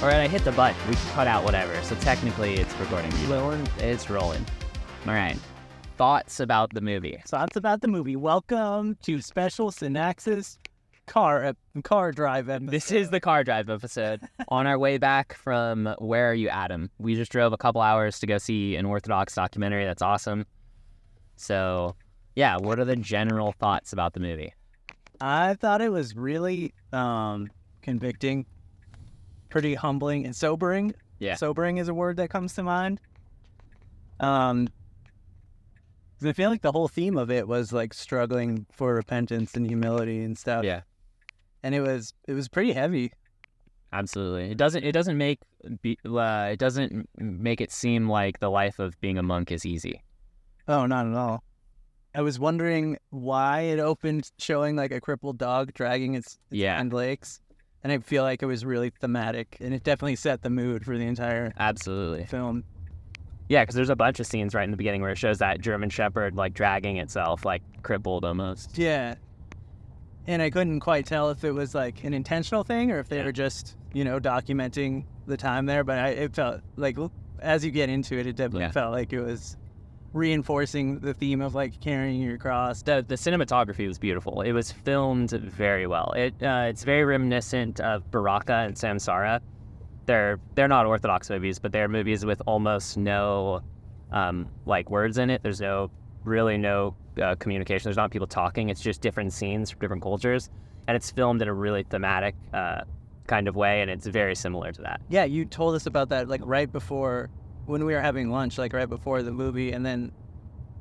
All right, I hit the button. We can cut out whatever. So technically, it's recording. It's rolling. All right. Thoughts about the movie? Thoughts about the movie. Welcome to special Synaxis car drive episode. This is the car drive episode. On our way back from Where Are You, Adam? We just drove a couple hours to go see an Orthodox documentary. That's awesome. So, yeah, what are the general thoughts about the movie? I thought it was really convicting, pretty humbling and sobering. Yeah. Sobering is a word that comes to mind. 'Cause I feel like the whole theme of it was like struggling for repentance and humility and stuff. Yeah. And it was pretty heavy. Absolutely. It doesn't make it seem like the life of being a monk is easy. Oh, not at all. I was wondering why it opened showing like a crippled dog dragging its hind legs. And I feel like it was really thematic, and it definitely set the mood for the entire film. Yeah, because there's a bunch of scenes right in the beginning where it shows that German Shepherd like dragging itself, like crippled almost. Yeah. And I couldn't quite tell if it was like an intentional thing or if they were just, documenting the time there. But it felt like, as you get into it, it definitely felt like it was reinforcing the theme of like carrying your cross. The cinematography was beautiful. It was filmed very well. It's very reminiscent of Baraka and Samsara. They're not Orthodox movies, but they're movies with almost no words in it. There's no communication. There's not people talking. It's just different scenes from different cultures, and it's filmed in a really thematic kind of way, and it's very similar to that. Yeah, you told us about that like right before when we were having lunch, like right before the movie, and then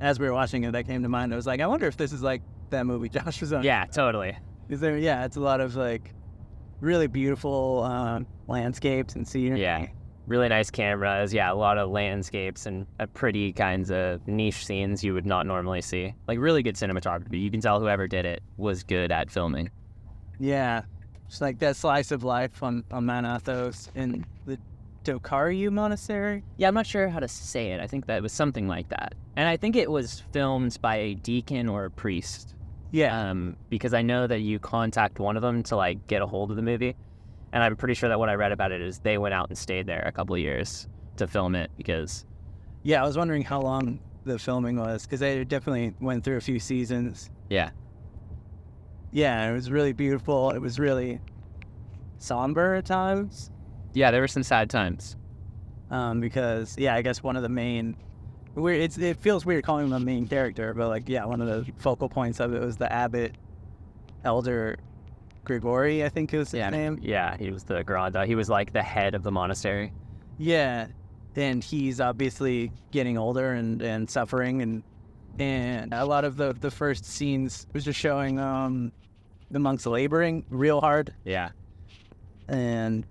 as we were watching it, that came to mind. I was like, I wonder if this is like that movie Josh was on. Yeah, totally. It's a lot of like really beautiful landscapes and scenery. Yeah, really nice cameras. Yeah, a lot of landscapes and pretty kinds of niche scenes you would not normally see. Like really good cinematography. You can tell whoever did it was good at filming. Yeah, just like that slice of life on Mount Athos in the Dochariou monastery. Yeah, I'm not sure how to say it. I think that it was something like that. And I think it was filmed by a deacon or a priest. Yeah. Because I know that you contact one of them to like get a hold of the movie. And I'm pretty sure that what I read about it is they went out and stayed there a couple of years to film it because... Yeah, I was wondering how long the filming was because they definitely went through a few seasons. Yeah. Yeah, it was really beautiful. It was really somber at times. Yeah, there were some sad times. Because, I guess one of the main... It feels weird calling him a main character, but one of the focal points of it was the abbot, Elder Grigori, I think is his name. Yeah, he was the Granda. He was like the head of the monastery. Yeah, and he's obviously getting older and suffering, and a lot of the first scenes was just showing the monks laboring real hard. Yeah. And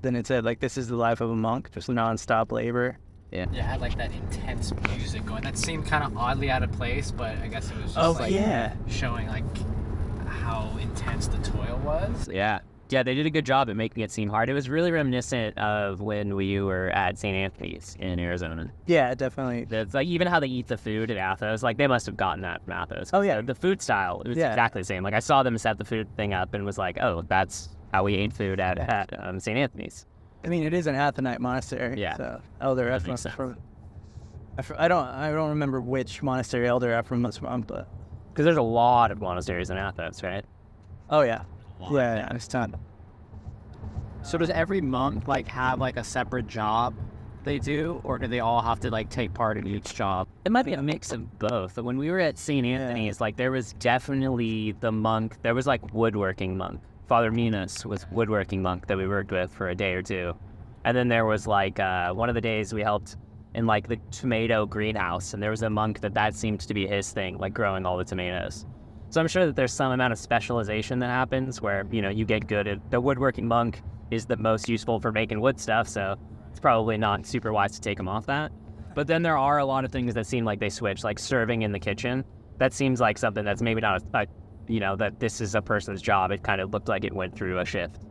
then it said, this is the life of a monk, just non-stop labor. Yeah. It had that intense music going. That seemed kind of oddly out of place, but I guess it was just showing how intense the toil was. Yeah. Yeah, they did a good job at making it seem hard. It was really reminiscent of when we were at St. Anthony's in Arizona. Yeah, definitely. It's even how they eat the food at Athos. They must have gotten that from Athos. Oh, yeah. The food style, it was exactly the same. I saw them set the food thing up and was like, oh, that's how we ate food at St. Anthony's. I mean, it is an Athonite monastery. Yeah. So Elder Ephraim from... I don't remember which monastery Elder Ephraim was from, but... Because there's a lot of monasteries in Athos, right? Oh, yeah. Yeah, it's ton. So does every monk have a separate job they do, or do they all have to take part in each job? It might be a mix of both. When we were at St. Anthony's, there was definitely the monk. There was woodworking monk. Father Minas was woodworking monk that we worked with for a day or two. And then there was one of the days we helped in the tomato greenhouse, and there was a monk that seemed to be his thing, growing all the tomatoes. So I'm sure that there's some amount of specialization that happens where, you get good at the woodworking monk is the most useful for making wood stuff, so it's probably not super wise to take him off that. But then there are a lot of things that seem like they switch, serving in the kitchen. That seems like something that's maybe not that this is a person's job. It kind of looked like it went through a shift.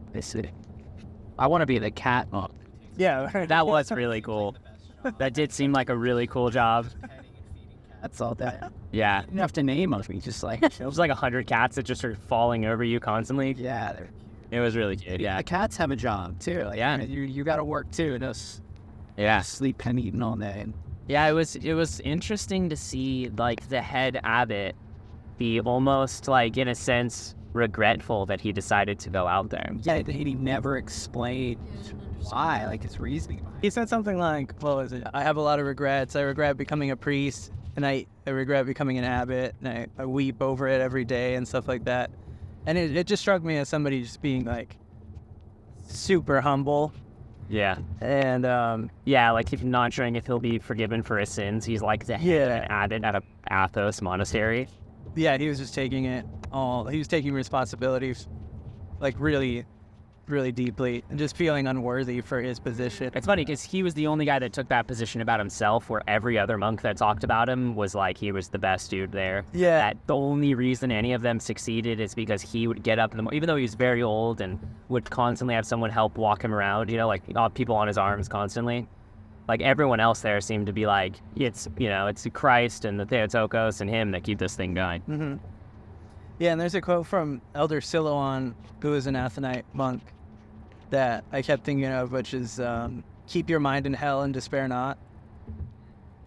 I want to be the cat monk. Yeah. That was really cool. That did seem like a really cool job. That's all that. Yeah. You don't have to name them. Just it was 100 cats that just started falling over you constantly. Yeah. It was really good. Yeah. The cats have a job too. Like, Yeah. You got to work too. Just Yeah. sleep and eating all day. Yeah, it was interesting to see like the head abbot be almost like in a sense regretful that he decided to go out there. Yeah, he never explained why, like his reasoning. He said something like, what was it? I have a lot of regrets. I regret becoming a priest, and I regret becoming an abbot, and I weep over it every day and stuff like that. And it just struck me as somebody just being like super humble. Yeah. And Yeah, like if not sure if he'll be forgiven for his sins. He's like the head of an abbot at a Athos monastery. yeah, he was just taking it all. He was taking responsibility, like really, really deeply, and just feeling unworthy for his position. It's funny because he was the only guy that took that position about himself, where every other monk that talked about him was like he was the best dude there. Yeah. That the only reason any of them succeeded is because he would get up in the even though he was very old and would constantly have someone help walk him around, you know, like people on his arms constantly. Like everyone else there seemed to be like, it's Christ and the Theotokos and him that keep this thing going. Mm-hmm. Yeah, and there's a quote from Elder Silouan, who is an Athonite monk, that I kept thinking of, which is, keep your mind in hell and despair not.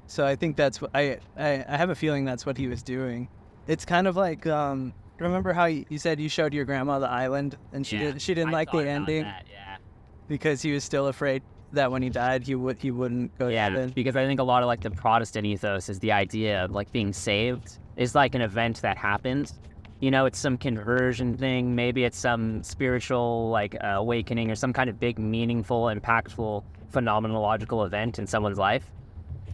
So I think that's what I have a feeling that's what he was doing. It's kind of like, remember how you said you showed your grandma the island and she didn't like the ending because he was still afraid that when he died he wouldn't go to heaven. Because I think a lot of like the Protestant ethos is the idea of like being saved is like an event that happens. You know, it's some conversion thing. Maybe it's some spiritual like awakening or some kind of big, meaningful, impactful, phenomenological event in someone's life.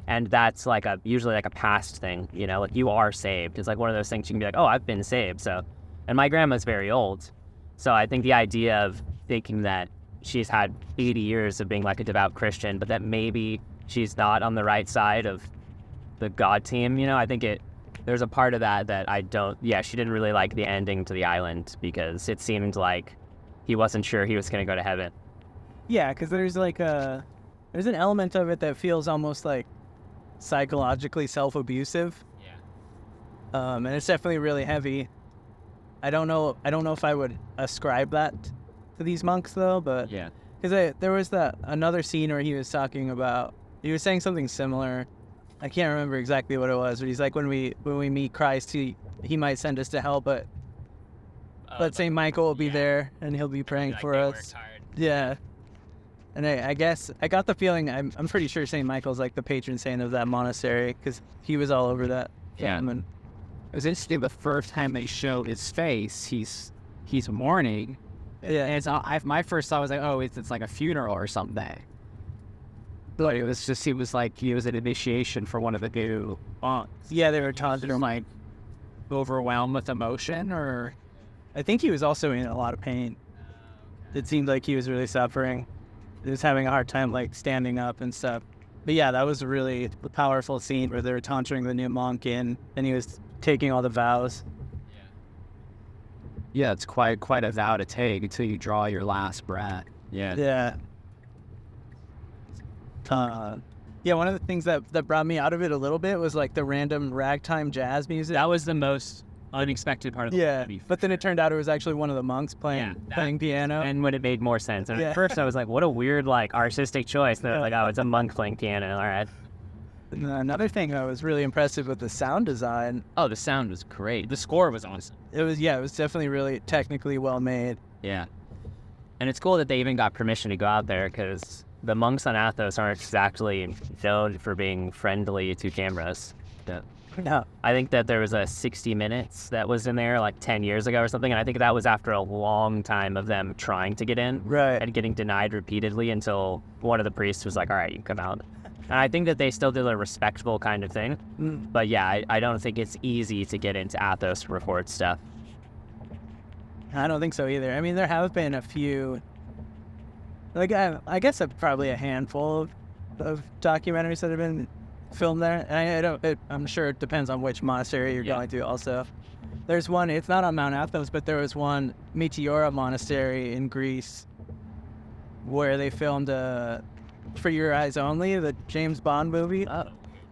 And that's like usually like a past thing, you know, like you are saved. It's like one of those things you can be like, oh, I've been saved. So, and my grandma's very old. So I think the idea of thinking that she's had 80 years of being like a devout Christian, but that maybe she's not on the right side of the God team, you know, I think there's a part of that she didn't really like the ending to the island because it seemed like he wasn't sure he was going to go to heaven. Yeah, because there's an element of it that feels almost like psychologically self-abusive. Yeah. And it's definitely really heavy. I don't know if I would ascribe that to these monks though, but yeah, because there was another scene where he was saying something similar. I can't remember exactly what it was, but he's like, when we meet Christ, he might send us to hell, but St. Michael will be there and he'll be praying for us. Yeah. And I guess I got the feeling, I'm pretty sure St. Michael's like the patron saint of that monastery because he was all over that. Yeah. And It was interesting. The first time they showed his face, he's mourning. yeah. And it's, my first thought was like, oh, it's like a funeral or something. But it was just, he was an initiation for one of the new monks. Yeah, they were taunting him. Like overwhelmed with emotion, or I think he was also in a lot of pain. It seemed like he was really suffering. He was having a hard time like standing up and stuff. But yeah, that was a really powerful scene where they were taunting the new monk and he was taking all the vows. yeah, it's quite a vow to take until you draw your last breath. yeah, Yeah. Yeah, one of the things that brought me out of it a little bit was like the random ragtime jazz music. That was the most unexpected part of the movie. But then it turned out it was actually one of the monks playing piano. And when it made more sense. And at first I was like, what a weird like artistic choice. And they're like, oh, it's a monk playing piano. All right. And another thing I was really impressive with the sound design. Oh, the sound was great. The score was awesome. It was definitely really technically well made. Yeah. And it's cool that they even got permission to go out there because the monks on Athos aren't exactly known for being friendly to cameras. Yeah. No. I think that there was a 60 Minutes that was in there like 10 years ago or something. And I think that was after a long time of them trying to get in. Right. And getting denied repeatedly until one of the priests was like, all right, you can come out. And I think that they still did a respectable kind of thing. But yeah, I don't think it's easy to get into Athos to record stuff. I don't think so either. I mean, there have been a few, like I guess probably a handful of documentaries that have been filmed there. And I'm sure it depends on which monastery you're going to also. There's one, it's not on Mount Athos, but there was one, Meteora Monastery in Greece, where they filmed For Your Eyes Only, the James Bond movie. Oh.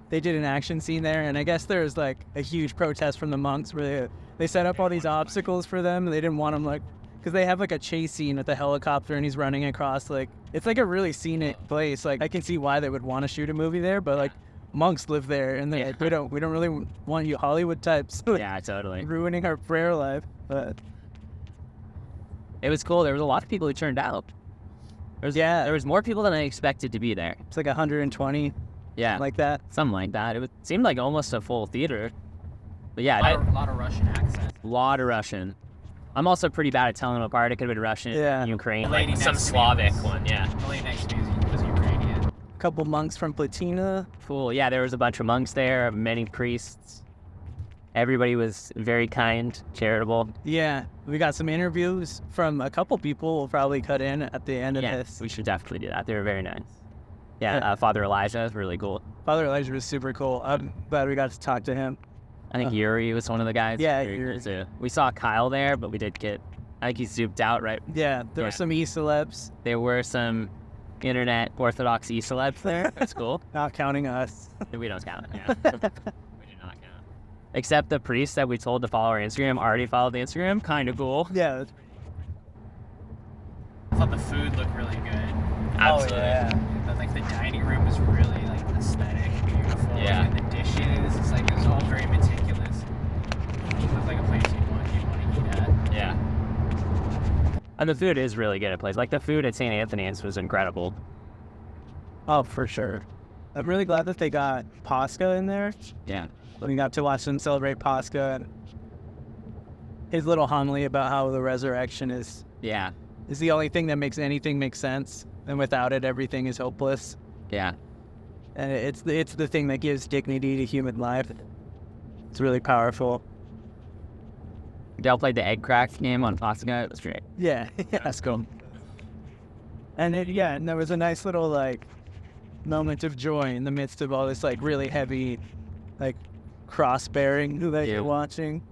They did an action scene there, and I guess there was like a huge protest from the monks where they set up all these obstacles for them. They didn't want them like because they have like a chase scene with a helicopter and he's running across, like, it's like a really scenic place. Like, I can see why they would want to shoot a movie there, but like, monks live there, and they're like, we don't really want you Hollywood types like, Yeah, totally. ruining our prayer life. But It was cool. There was a lot of people who turned out. There was more people than I expected to be there. it's like 120, Yeah, like that. something like that. It seemed like almost a full theater. But yeah, A lot of Russian accents. a lot of Russian. I'm also pretty bad at telling them apart. It could have been Russian, Yeah. Ukraine, The lady like some next to me Slavic was- one, yeah. The lady next to me was Ukrainian. A couple monks from Platina. Cool. Yeah, there was a bunch of monks there, many priests. Everybody was very kind, charitable. Yeah, we got some interviews from a couple people. We'll probably cut in at the end of Yeah, this. we should definitely do that. They were very nice. Yeah, Father Elijah was really cool. Father Elijah was super cool. I'm glad we got to talk to him. I think Yuri was one of the guys. Yeah, Very Yuri. cool too. We saw Kyle there, but we did get, I think he zooped out, right? Yeah, there Yeah. were some e-celebs, There were some internet Orthodox e-celebs there. That's cool. not counting us. We don't count. Yeah. We do not count. Except the priest that we told to follow our Instagram already followed the Instagram. Kind of cool. Yeah, that's I thought the food looked really good. Absolutely. But like the dining room was really like aesthetic, beautiful. Yeah. And the dishes, it's like it was all very meticulous. It looked like a place you want to eat at. Yeah. And the food is really good at places. Like the food at St. Anthony's was incredible. Oh, for sure. I'm really glad that they got Pascha in there. Yeah. We got to watch them celebrate Pascha, and his little homily about how the resurrection is Yeah. the only thing that makes anything make sense, and without it, everything is hopeless. Yeah. And it's the thing that gives dignity to human life. It's really powerful. Dale played the egg crack game on Pascha. It was great. Yeah, yeah. That's cool. And and there was a nice little like moment of joy in the midst of all this like really heavy, like cross bearing that Yeah. you're watching.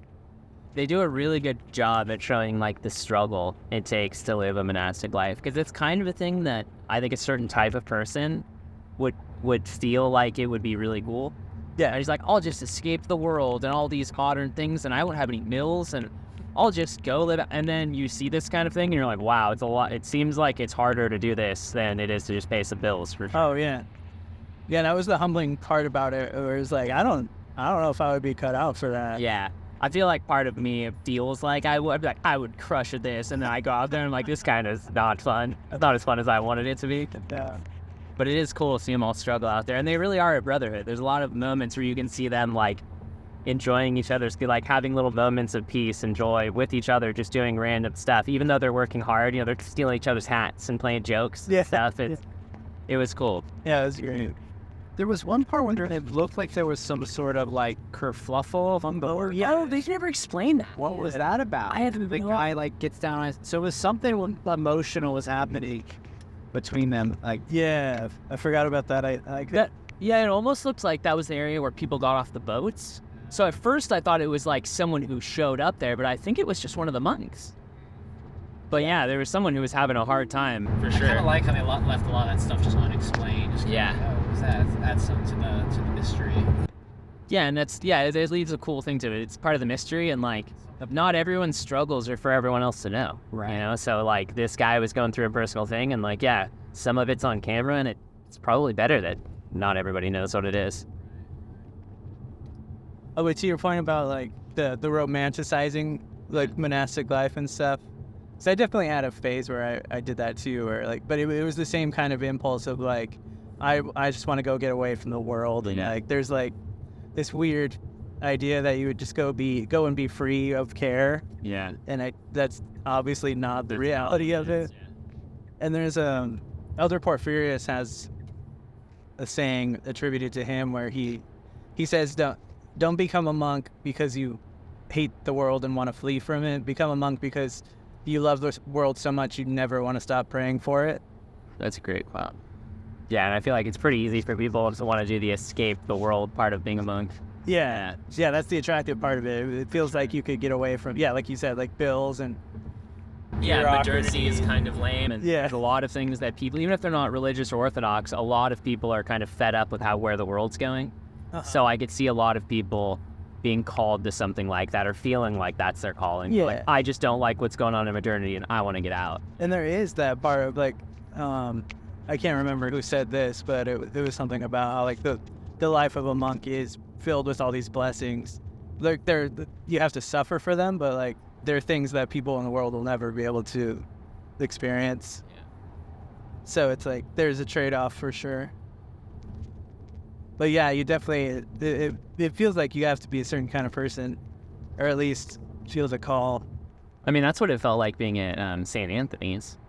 They do a really good job at showing like the struggle it takes to live a monastic life, because it's kind of a thing that I think a certain type of person would feel like it would be really cool. Yeah, And he's like, I'll just escape the world and all these modern things, and I won't have any mills, and I'll just go live. And then you see this kind of thing, and you're like, wow, it's a lot. It seems like it's harder to do this than it is to just pay some bills. For sure. Oh yeah, yeah. That was the humbling part about it. Where it's like I don't know if I would be cut out for that. Yeah. I feel like part of me feels like I would. I'd be like, I would crush at this, and then I go out there and I'm like, this kind of is not fun. It's not as fun as I wanted it to be. Yeah. But it is cool to see them all struggle out there, and they really are a brotherhood. There's a lot of moments where you can see them like enjoying each other's, like having little moments of peace and joy with each other, just doing random stuff. Even though they're working hard, they're stealing each other's hats and playing jokes Yeah. and stuff. It was cool. Yeah, it was great. There was one part where it looked like there was some sort of like kerfluffle on board. Yeah, they never explained that. What was that about? I haven't The been- guy like gets down on so it was something emotional was happening between them. Like Yeah, I forgot about that. I like that. Yeah, it almost looks like that was the area where people got off the boats. So at first I thought it was like someone who showed up there, but I think it was just one of the monks. But yeah, there was someone who was having a hard time, for I kind of like how they left a lot of that stuff just unexplained. Just Yeah. Like, oh, what was that? Add something to the mystery. Yeah, and it leaves a cool thing to it. It's part of the mystery, and like, not everyone's struggles are for everyone else to know. Right. You know, so like this guy was going through a personal thing, and like, yeah, some of it's on camera, and it's probably better that not everybody knows what it is. Oh, but to your point about like the romanticizing like monastic life and stuff. So I definitely had a phase where I did that too, where like, but it was the same kind of impulse of like, I just want to go get away from the world, and Yeah. like there's like this weird idea that you would just go and be free of care, Yeah. and that's obviously not the reality of it. And there's Elder Porphyrius has a saying attributed to him where he says don't become a monk because you hate the world and want to flee from it. Become a monk because you love the world so much you never want to stop praying for it. That's a great quote. Yeah, and I feel like it's pretty easy for people to want to do the escape the world part of being a monk. Yeah, that's the attractive part of it. It feels like you could get away from, like you said, like bills and Yeah, bureaucracy. modernity is kind of lame, and Yeah. there's a lot of things that people, even if they're not religious or orthodox, a lot of people are kind of fed up with where the world's going. Uh-huh. So I could see a lot of people being called to something like that or feeling like that's their calling. Yeah. Like, I just don't like what's going on in modernity and I want to get out. And there is that part of like, I can't remember who said this, but it was something about how like the life of a monk is filled with all these blessings. Like you have to suffer for them, but like there are things that people in the world will never be able to experience. Yeah. So it's like there's a trade-off for sure. But yeah, you definitely it feels like you have to be a certain kind of person, or at least feels a call. I mean, that's what it felt like being at St. Anthony's,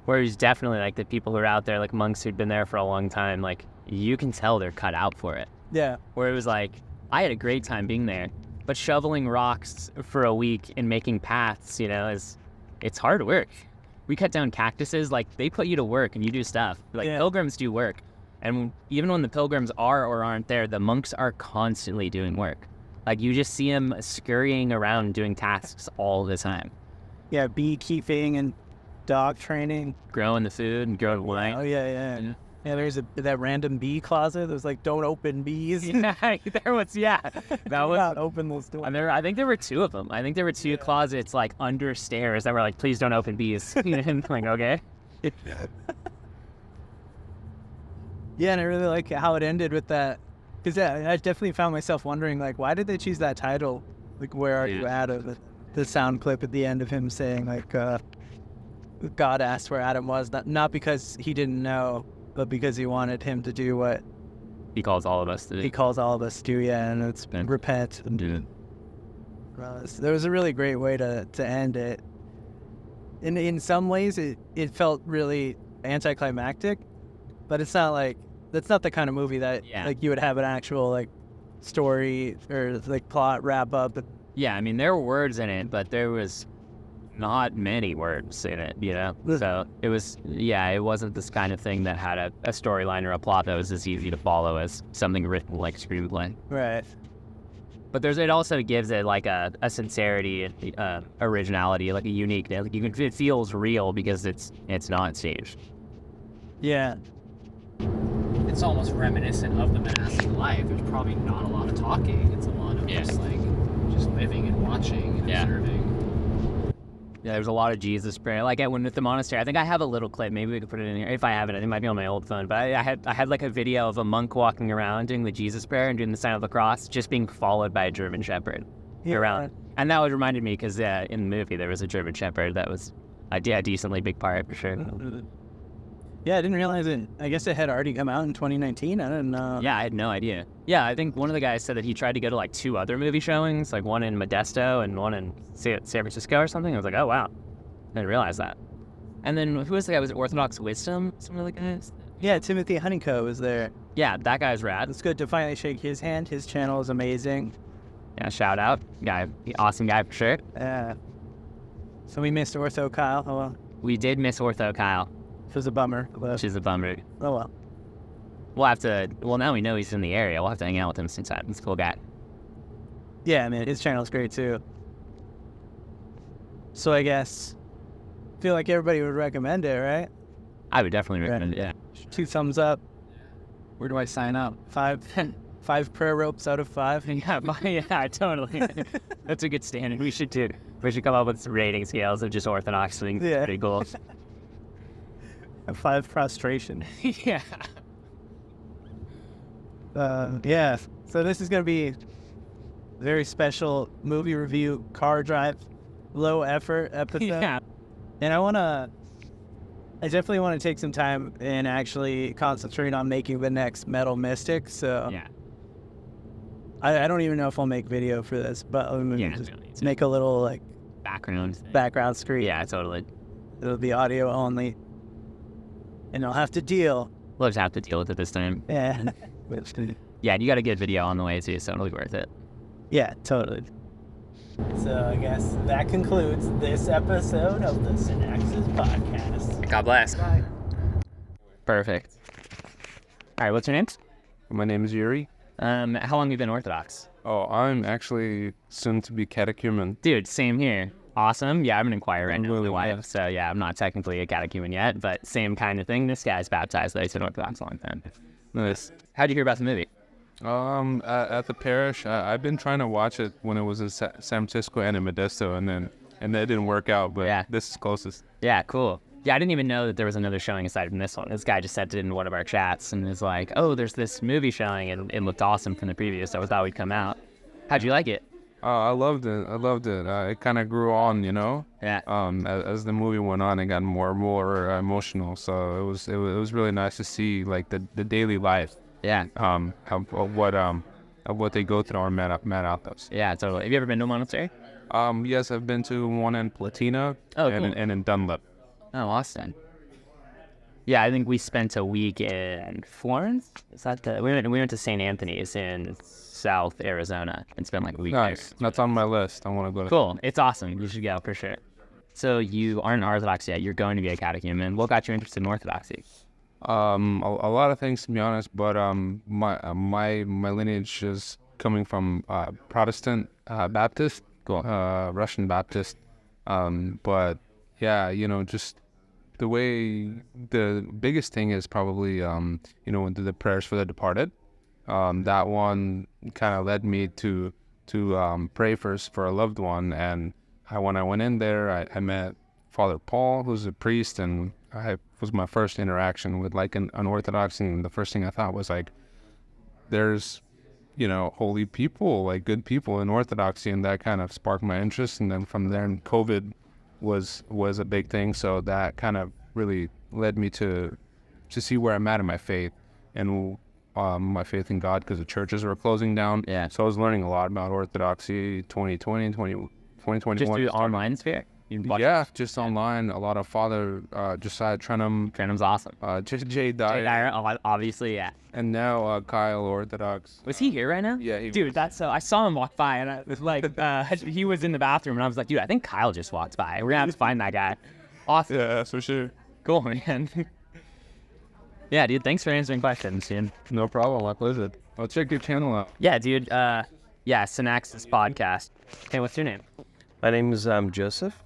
where it's definitely like the people who are out there, like monks who'd been there for a long time, like you can tell they're cut out for it. Yeah. Where it was like, I had a great time being there, but shoveling rocks for a week and making paths, it's hard work. We cut down cactuses, like they put you to work and you do stuff. Like pilgrims do work. And even when the pilgrims are or aren't there, the monks are constantly doing work. Like you just see them scurrying around doing tasks all the time. Yeah, beekeeping and dog training. Growing the food and growing wine. Oh, yeah. Yeah, there's that random bee closet. There's like, don't open bees. Yeah, there was, that was. Not open those doors. And I think there were two of them. I think there were two closets like under stairs that were like, please don't open bees. And like, okay. Yeah, and I really like how it ended with that. Because I definitely found myself wondering, like, why did they choose that title? Like, where are you at? Of the sound clip at the end of him saying, like, God asked where Adam was. Not because he didn't know, but because he wanted him to do what he calls all of us to do. He calls all of us to do, and it's repent. And do it. There was a really great way to end it. In some ways, it felt really anticlimactic, but it's not like, that's not the kind of movie that like you would have an actual like story or like plot wrap up. Yeah, I mean there were words in it, but there was not many words in it, So it was, it wasn't this kind of thing that had a storyline or a plot that was as easy to follow as something written like screenplay. Right. But it also gives it like a sincerity and originality, like a uniqueness. Like it feels real because it's not staged. Yeah. It's almost reminiscent of the monastic life. There's probably not a lot of talking. It's a lot of just living and watching and observing. Yeah, there's a lot of Jesus prayer. Like when at the monastery, I think I have a little clip. Maybe we could put it in here. If I have it, it might be on my old phone. But I had like a video of a monk walking around doing the Jesus prayer and doing the sign of the cross, just being followed by a German Shepherd around. And that reminded me because in the movie there was a German Shepherd that was a decently big part for sure. Yeah, I didn't realize it. I guess it had already come out in 2019. I didn't know. Yeah, I had no idea. Yeah, I think one of the guys said that he tried to go to like 2 other movie showings, like one in Modesto and one in San Francisco or something. I was like, oh, wow. I didn't realize that. And then who was the guy? Was it Orthodox Wisdom? Some of the guys? Yeah, Timothy Honeyco was there. Yeah, that guy's rad. It's good to finally shake his hand. His channel is amazing. Yeah, shout out. Guy, awesome guy for sure. Yeah. So we missed Ortho Kyle. Oh, well. We did miss Ortho Kyle. Which was a bummer. Which is a bummer. Oh, well. We'll have to, now we know he's in the area. We'll have to hang out with him sometime. He's a cool guy. Yeah, I mean, his channel's great too. So I guess, feel like everybody would recommend it, right? I would definitely recommend it, yeah. 2 thumbs up. Where do I sign up? 5 prayer ropes out of 5. Yeah, totally. That's a good standard. We should come up with some rating scales of just Orthodox things. Yeah. Pretty cool. 5 prostration. Yeah. Yeah. So this is going to be a very special movie review, car drive, low effort episode. Yeah. And I definitely want to take some time and actually concentrate on making the next Metal Mystic. So yeah. I don't even know if I'll make video for this, but just make a little like background screen. Yeah, totally. It'll be audio only. And I'll have to deal. We'll just have to deal with it this time. Yeah. Yeah, you got a good video on the way too, so it'll be worth it. Yeah, totally. So I guess that concludes this episode of the Synaxis podcast. God bless. Bye. Perfect. All right, what's your name? My name is Yuri. How long have you been Orthodox? Oh, I'm actually soon to be catechumen. Dude, same here. Awesome. Yeah, I'm an inquirer right now with my wife, yeah. so yeah, I'm not technically a catechumen yet, but same kind of thing. This guy's baptized, though. He's been Orthodox a long time. Nice. How'd you hear about the movie? At the parish, I've been trying to watch it when it was in San Francisco and in Modesto, and that didn't work out. But Yeah. this is closest. Yeah, cool. Yeah, I didn't even know that there was another showing aside from this one. This guy just sent it in one of our chats and was like, "Oh, there's this movie showing, and it looked awesome from the preview, so I thought we'd come out." How'd you like it? I loved it. It kind of grew on, Yeah. As the movie went on, it got more and more emotional. So it was really nice to see like the daily life. Yeah. Of what they go through on Mount Athos. Yeah, totally. Have you ever been to a monastery? Yes, I've been to one in Platina Oh, and, cool. and in Dunlop. Oh, awesome. Yeah, I think we spent a week in Florence. Is that we went to St. Anthony's in South Arizona and spent like a week Nice. there. That's on my list. I want to go to. Cool. It's awesome. You should go for sure. So you aren't Orthodox yet. You're going to be a catechumen. What got you interested in Orthodoxy? A lot of things, to be honest, but my lineage is coming from Protestant Baptist, Russian Baptist, but yeah, just the way the biggest thing is probably the prayers for the departed. That one kind of led me to pray first for a loved one, and when I went in there, I met Father Paul, who's a priest, and I was my first interaction with like an Orthodox, and the first thing I thought was like, there's, holy people, like good people in Orthodoxy, and that kind of sparked my interest. And then from there, COVID was a big thing, so that kind of really led me to see where I'm at in my faith and my faith in God, because the churches were closing down. Yeah. So I was learning a lot about Orthodoxy 2020 and 2021. Just through online sphere? Yeah, just online. A lot of Father Josiah Trenum, Trenum's awesome. Jay Dyer, Obviously, yeah. and now Kyle Orthodox. Was he here right now? Yeah, Dude, that's so. I saw him walk by, and I was like, he was in the bathroom, and I was like, dude, I think Kyle just walked by. We're gonna have to find that guy. Awesome. Yeah, for sure. Cool, man. Yeah, dude. Thanks for answering questions, dude. No problem. My pleasure. I'll check your channel out. Yeah, dude. Yeah, Synaxis podcast. Hey, what's your name? My name is Joseph.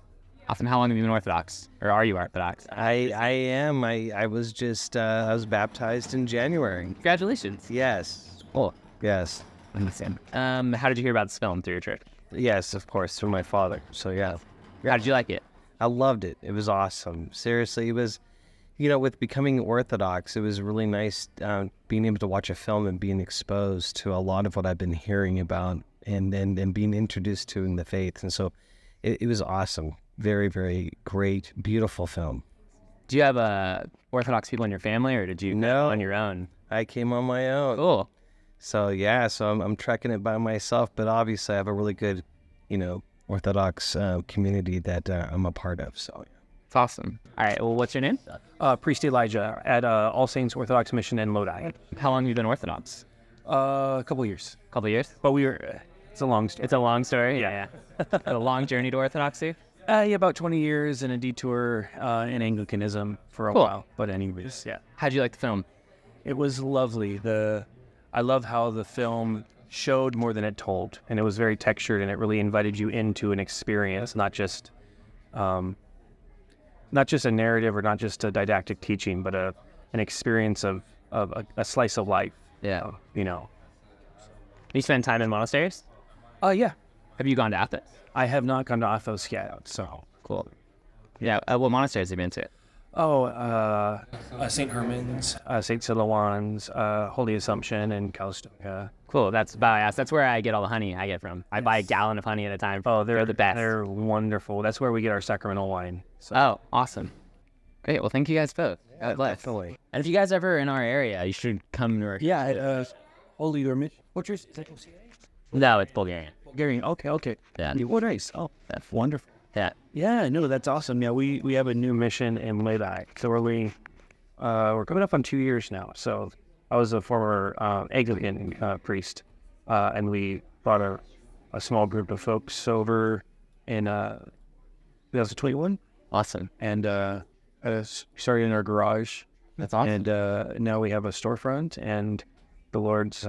Awesome. How long have you been Orthodox, or are you Orthodox? I am. I was just I was baptized in January. Congratulations. Yes. Cool. Yes. Understand. How did you hear about this film through your church? Yes, of course, through my father. So yeah, How did you like it? I loved it. It was awesome. Seriously, it was, with becoming Orthodox, it was really nice being able to watch a film and being exposed to a lot of what I've been hearing about and being introduced to in the faith. And so it was awesome. Very, very great, beautiful film. Do you have Orthodox people in your family, or did you No. on your own? I came on my own. Cool. So yeah, I'm trekking it by myself, but obviously I have a really good, Orthodox community that I'm a part of. So yeah. It's awesome. All right. Well, what's your name? Priest Elijah at All Saints Orthodox Mission in Lodi. How long have you been Orthodox? A couple years, Couple years. but we were. It's a long story. It's a long story. Yeah. A long journey to Orthodoxy. Yeah, about 20 years and a detour in Anglicanism for a Cool. while. But anyways, yeah, How'd you like the film? it was lovely. I love how the film showed more than it told, and it was very textured, and it really invited you into an experience, not just a narrative or not just a didactic teaching, but an experience of a slice of life. Yeah. You know. You spend time in monasteries? Yeah. Have you gone to Athos? I have not gone to Athos yet, so. Cool. Yeah. What monasteries have you been to? St. Herman's, St. Silouan's, Holy Assumption, and Calistoga. Cool. That's badass. That's where I get all the honey I get from. I buy a gallon of honey at a time. Oh, they're the best. They're wonderful. That's where we get our sacramental wine. So. Oh, awesome. Great. Well, thank you guys both. God bless. Definitely. And if you guys ever in our area, you should come to our... Yeah, Holy Hermit. What's yours? Is that OCA? No, it's Bulgarian. Bulgarian. Okay. Yeah. What nice. Oh, that's wonderful. Yeah. Yeah, no, that's awesome. Yeah, we have a new mission in Lodi. So we're coming up on 2 years now. So I was a former Anglican priest, and we brought a small group of folks over in 2021, Awesome. and started in our garage. That's awesome. And now we have a storefront, and the Lord's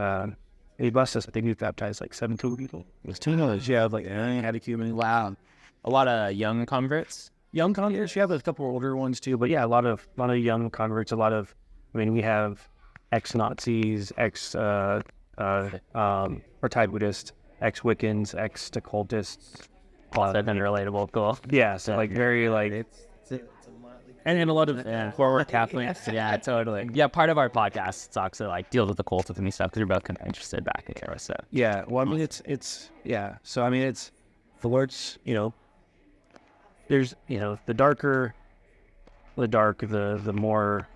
he blessed us. I think we've baptized like 17 people. It's 2 others. Yeah, like catechumen. Wow. A lot of young converts. Young converts. You have a couple older ones too, but yeah, a lot of young converts. We have ex-Nazis, or Thai Buddhist, ex-Wiccans, ex-occultists. So then relatable, cool. Yeah, so like very like, and a lot of forward Catholics. Yeah, totally. Yeah, part of our podcast talks like deals with the cultism and stuff because you're both kind of interested back in there. So Yeah, well, I mean, it's yeah. So I mean, it's the Lord's. There's the darker, the more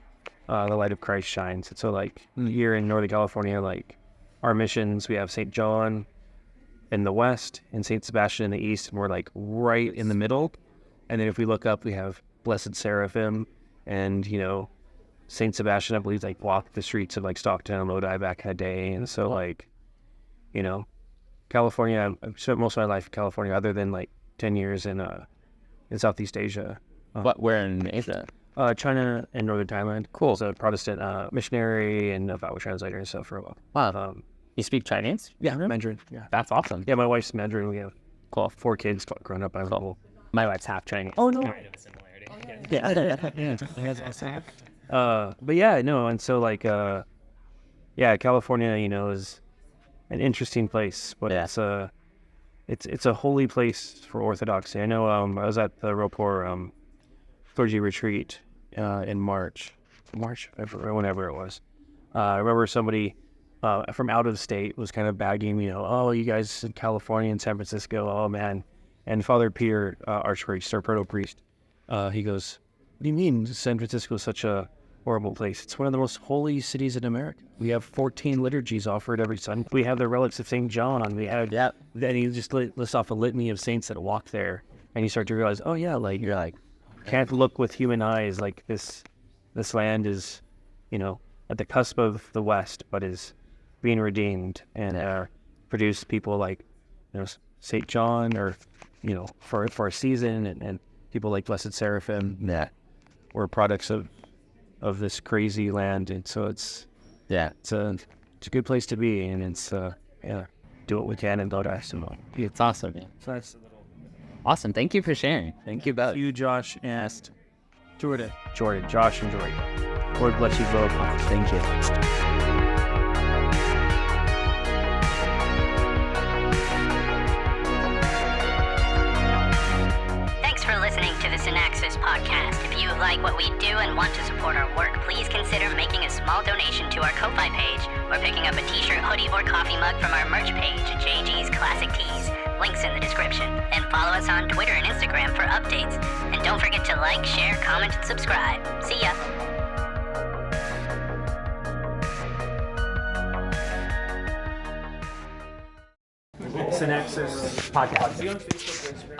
the light of Christ shines. And so like here in Northern California, like our missions, we have St. John in the west and St. Sebastian in the east, and we're like right in the middle. And then if we look up, we have Blessed Seraphim and St. Sebastian, I believe, like walked the streets of like Stockton and Lodi back in the day. And so like California, I've spent most of my life in California other than like 10 years in Southeast Asia. where in Asia? China and Northern Thailand. Cool. So Protestant missionary and a Bible translator and stuff for a while. Wow. You speak Chinese? Yeah, Mandarin. Yeah. That's awesome. Yeah, my wife's Mandarin. We have 4 kids growing up. My wife's half Chinese. Oh, no. But yeah, no, and so like, California, is an interesting place, but it's a holy place for Orthodoxy. I know I was at the Ropor clergy retreat in March, whenever it was. I remember somebody from out of state was kind of bagging, oh, you guys in California and San Francisco, oh man. And Father Peter, archpriest or proto-priest, he goes, what do you mean San Francisco is such a horrible place? It's one of the most holy cities in America. We have 14 liturgies offered every Sunday. We have the relics of St. John. We have, then he just lists off a litany of saints that walked there. And you start to realize, oh yeah, like you're like, can't look with human eyes. Like this land is, at the cusp of the West, but is being redeemed and produced people like, St. John or, for a season and people like Blessed Seraphim were products of this crazy land. And so it's a good place to be. And it's, do what we can and Lodi. So It's awesome. Man. that's a little. Awesome. Thank you for sharing. Thank you both. You, Josh, and Jordan. Josh and Jordan. Lord bless you both. Thank you. Thanks for listening to the Synaxis podcast. If you like what we do and want to support our work, please consider making a small donation to our Ko-Fi page or picking up a t-shirt, hoodie, or coffee mug from our merch page, JG's Classic Tees. Links in the description. And follow us on Twitter and Instagram for updates. And don't forget to like, share, comment, and subscribe. See ya! Synaxis Podcast. Are you on Facebook or Instagram?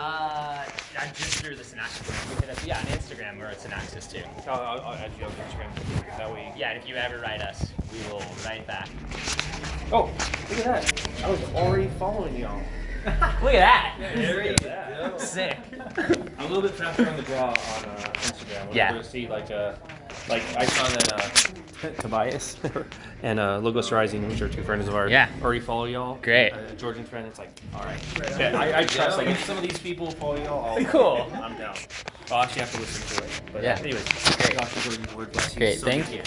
Just through the Synaxis. Yeah, on Instagram we're at Synaxis too. I'll add you on Instagram. That way. Yeah, and if you ever write us, we will write back. Oh, look at that. I was already following y'all. Look at that. Yeah. Sick. I'm a little bit faster on the draw on Instagram. We're able to see like Icon and Tobias and Logos Rising, which are 2 friends of ours. Yeah. Already follow y'all. Great. Georgian friend. It's like, all right. Yeah, I trust. Like if some of these people follow y'all, Cool. I'm down. I'll actually have to listen to it. But anyways, Great. Josh and Jordan, Lord bless you. Great. So Thank good. you.